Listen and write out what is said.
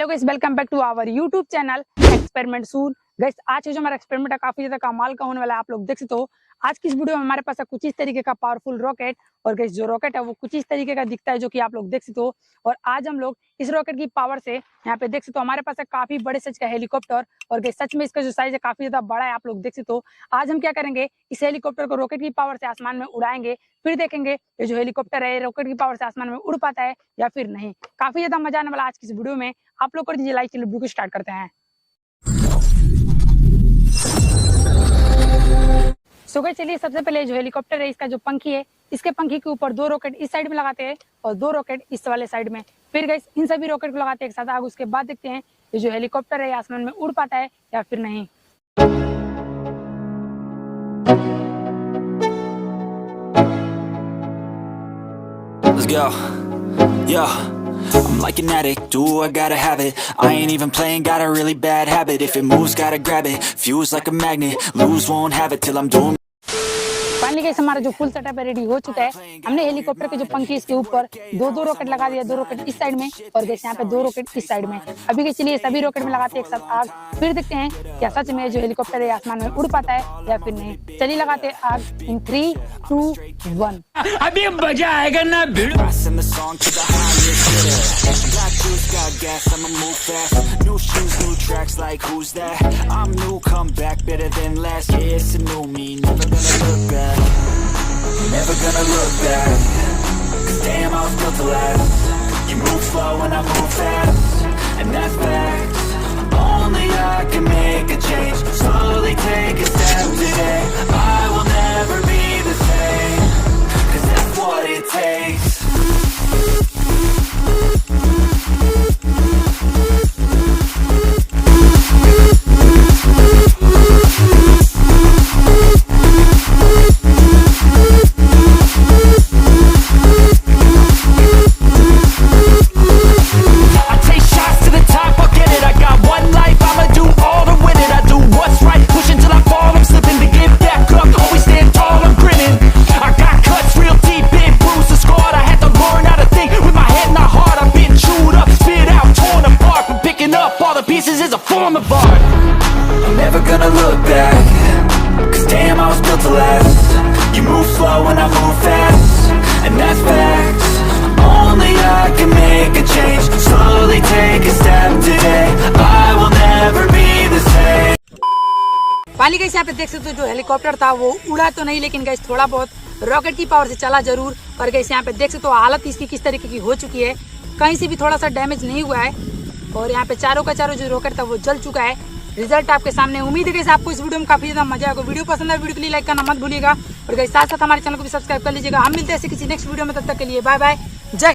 Hello guys, welcome back to our YouTube channel experiment soon. Guys आज जो हमारा experiment है काफी ज्यादा कमाल का होने वाला है। आप लोग देख सकते हो आज की इस वीडियो में हमारे पास है कुछ इस तरीके का पावरफुल रॉकेट। और गाइस जो रॉकेट है वो कुछ इस तरीके का दिखता है जो कि आप लोग देख सकते हो। और आज हम लोग इस रॉकेट की पावर से यहाँ पे देख सकते हो हमारे पास है काफी बड़े साइज का हेलीकॉप्टर। और गाइस सच में इसका जो साइज है काफी ज्यादा बड़ा है, आप लोग देख सकते हो। आज हम क्या करेंगे, इस हेलीकॉप्टर को रॉकेट की पावर से आसमान में उड़ाएंगे, फिर देखेंगे ये जो हेलीकॉप्टर है रॉकेट की पावर से आसमान में उड़ पाता है या फिर नहीं। काफी ज्यादा मजा आने वाला आज की इस वीडियो में। आप लोग कर दीजिए लाइक, चलिए वीडियो को स्टार्ट करते हैं। सो गाइस चलिए सबसे पहले जो हेलीकॉप्टर है इसका जो पंखी है, इसके पंखी के ऊपर दो रॉकेट इस साइड में लगाते हैं और दो रॉकेट इस वाले साइड में। फिर गाइस इन सभी रॉकेट को लगाते हैं एक साथ आग। उसके बाद देखते हैं ये जो हेलीकॉप्टर है आसमान में उड़ पाता है या फिर नहीं। Let's go. Yeah. I'm like an addict, do I gotta have it. I ain't even playing, got a really bad habit. If it moves, gotta grab it. Fuse like a magnet, lose, won't have it till I'm doing. Finally guys हमारा जो full setup है ready हो चुका है। हमने helicopter के जो पंखी इसके ऊपर दो रॉकेट लगा दिया, दो रॉकेट इस साइड में और गाइस यहाँ पे दो रॉकेट इस साइड में। अभी के चलिए सभी रॉकेट में लगाते हैं एक साथ आग, फिर देखते हैं क्या सच में जो हेलीकॉप्टर है आसमान में उड़ पाता है या फिर नहीं। चलिए लगाते हैं आग इन 3, 2, 1। अभी मजा आएगा ना भिड़ो। Got gas, I'ma move fast. New shoes, new tracks, like who's that? I'm new, come back, better than last. Yeah, it's a new me, never gonna look back. Never gonna look back. 'Cause damn, I was built to last. You move slow and I move fast, and that's facts. Only I can make a change. Slowly take a step today. I will never be the same. 'Cause that's what it takes. Pieces is a form of art. I'm never gonna look back. 'Cause damn, I was built to last. You move slow and I move fast, and that's facts. Only I can make a change. Slowly take a step today. I will never be the same. Finally guys यहाँ पे देख सकते हो जो helicopter था वो उड़ा तो नहीं, लेकिन गाइस थोड़ा बहुत रॉकेट की पावर से चला जरूर। और गाइस यहाँ पे देख सकते हो हालत इसकी किस तरीके की हो चुकी है, कहीं से भी थोड़ा सा डैमेज नहीं हुआ है। और यहाँ पे चारों का चारों जो रॉकेट था वो जल चुका है। रिजल्ट आपके सामने। उम्मीद है कि आपको इस वीडियो में काफी ज्यादा मजा आएगा। वीडियो पसंद है वीडियो के लिए लाइक करना मत भूलिएगा और साथ साथ हमारे चैनल को भी सब्सक्राइब कर लीजिएगा। हम मिलते हैं किसी नेक्स्ट वीडियो में, तब तक के लिए बाय बाय।